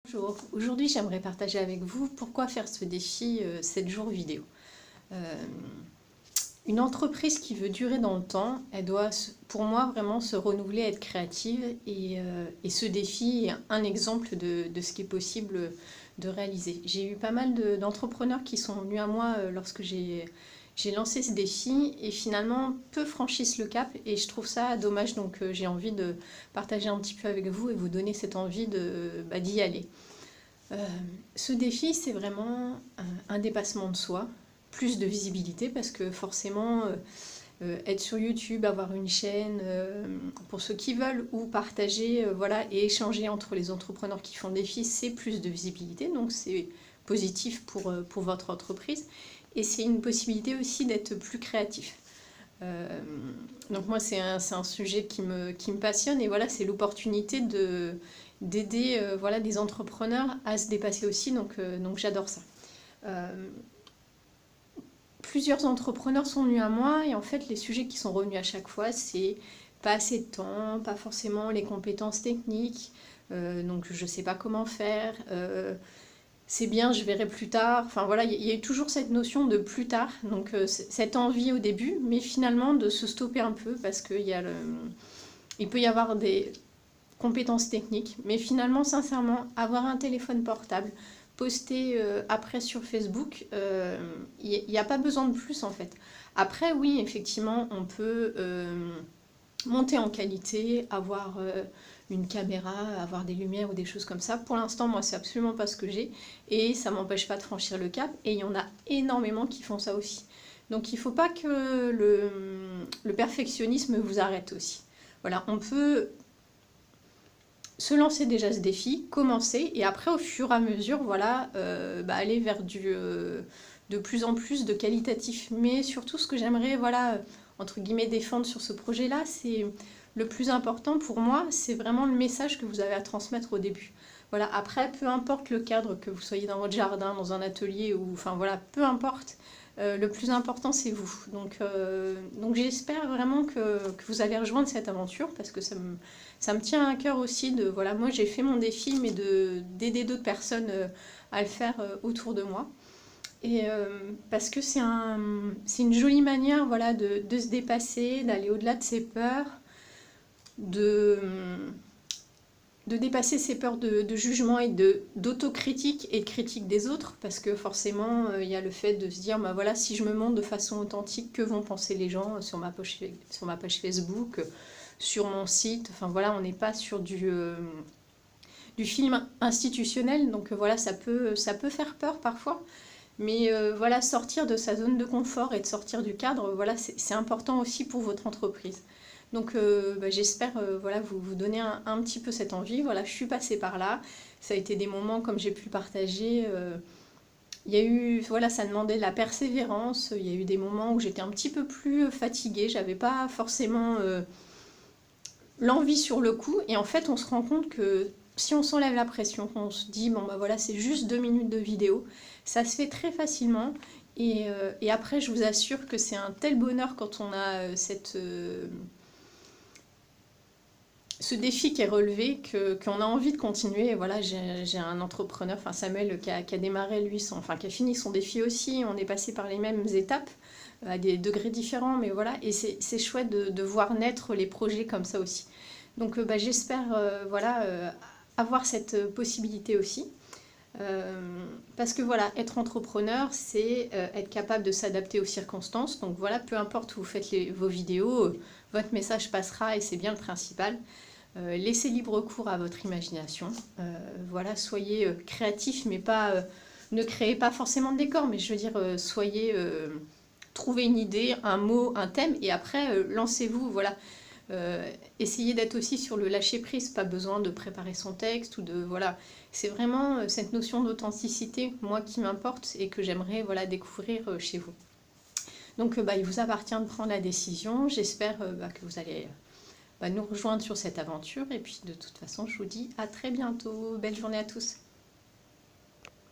Bonjour, aujourd'hui j'aimerais partager avec vous pourquoi faire ce défi 7 jours vidéo. Une entreprise qui veut durer dans le temps, elle doit pour moi vraiment se renouveler, être créative et ce défi est un exemple de ce qui est possible de réaliser. J'ai eu pas mal d'entrepreneurs qui sont venus à moi lorsque j'ai lancé ce défi et finalement peu franchissent le cap et je trouve ça dommage, donc j'ai envie de partager un petit peu avec vous et vous donner cette envie d'y aller. Ce défi, c'est vraiment un dépassement de soi, plus de visibilité parce que forcément être sur YouTube, avoir une chaîne pour ceux qui veulent ou partager voilà, et échanger entre les entrepreneurs qui font des défis, c'est plus de visibilité, donc c'est positif pour votre entreprise et c'est une possibilité aussi d'être plus créatif. Donc moi c'est un sujet qui me passionne et voilà, c'est l'opportunité d'aider voilà, des entrepreneurs à se dépasser aussi, donc j'adore ça. Plusieurs entrepreneurs sont venus à moi et en fait les sujets qui sont revenus à chaque fois, c'est pas assez de temps, pas forcément les compétences techniques, donc je sais pas comment faire, c'est bien, je verrai plus tard. Enfin voilà, il y a eu toujours cette notion de plus tard, donc cette envie au début, mais finalement de se stopper un peu parce qu'il il peut y avoir des compétences techniques, mais finalement, sincèrement, avoir un téléphone portable, poster après sur Facebook, il n'y a pas besoin de plus en fait. Après, oui, effectivement, on peut monter en qualité, avoir une caméra, avoir des lumières ou des choses comme ça. Pour l'instant, moi, c'est absolument pas ce que j'ai et ça m'empêche pas de franchir le cap. Et il y en a énormément qui font ça aussi. Donc, il ne faut pas que le perfectionnisme vous arrête aussi. Voilà, on peut se lancer déjà ce défi, commencer et après au fur et à mesure, voilà, aller vers de plus en plus de qualitatif. Mais surtout, ce que j'aimerais, voilà, entre guillemets, défendre sur ce projet-là, c'est le plus important pour moi, c'est vraiment le message que vous avez à transmettre au début. Voilà, après, peu importe le cadre, que vous soyez dans votre jardin, dans un atelier, ou enfin voilà, peu importe, le plus important c'est vous. Donc j'espère vraiment que vous allez rejoindre cette aventure parce que ça me tient à cœur aussi de, voilà, moi j'ai fait mon défi, mais d'aider d'autres personnes à le faire autour de moi. Et parce que c'est une jolie manière, voilà, de se dépasser, d'aller au-delà de ses peurs, de dépasser ses peurs de jugement et d'autocritique et de critique des autres, parce que forcément, il y a le fait de se dire, bah voilà, si je me montre de façon authentique, que vont penser les gens sur ma page Facebook, sur mon site, enfin voilà, on n'est pas sur du film institutionnel, donc voilà, ça peut faire peur parfois, mais voilà, sortir de sa zone de confort et de sortir du cadre, voilà, c'est important aussi pour votre entreprise. Donc j'espère voilà, vous donner un petit peu cette envie. Voilà, je suis passée par là. Ça a été des moments, comme j'ai pu le partager. Il y a eu, voilà, ça demandait de la persévérance. Il y a eu des moments où j'étais un petit peu plus fatiguée. J'avais pas forcément l'envie sur le coup. Et en fait, on se rend compte que si on s'enlève la pression, qu'on se dit, bon bah voilà, c'est juste 2 minutes de vidéo, ça se fait très facilement. Et après, je vous assure que c'est un tel bonheur quand on a ce défi qui est relevé, qu'on a envie de continuer. Et voilà, j'ai un entrepreneur, enfin Samuel, qui a démarré lui, qui a fini son défi aussi. On est passé par les mêmes étapes, à des degrés différents, mais voilà. Et c'est chouette de voir naître les projets comme ça aussi. Donc j'espère voilà, avoir cette possibilité aussi. Parce que voilà, être entrepreneur, c'est être capable de s'adapter aux circonstances. Donc voilà, peu importe où vous faites vos vidéos, votre message passera et c'est bien le principal. Laissez libre cours à votre imagination. Voilà, soyez créatif, mais pas, ne créez pas forcément de décor, mais je veux dire, trouvez une idée, un mot, un thème, et après, lancez-vous, voilà. Essayez d'être aussi sur le lâcher prise, pas besoin de préparer son texte ou de, voilà, c'est vraiment cette notion d'authenticité, moi, qui m'importe et que j'aimerais, voilà, découvrir chez vous. Donc il vous appartient de prendre la décision. J'espère que vous allez nous rejoindre sur cette aventure et puis de toute façon je vous dis à très bientôt. Belle journée à tous.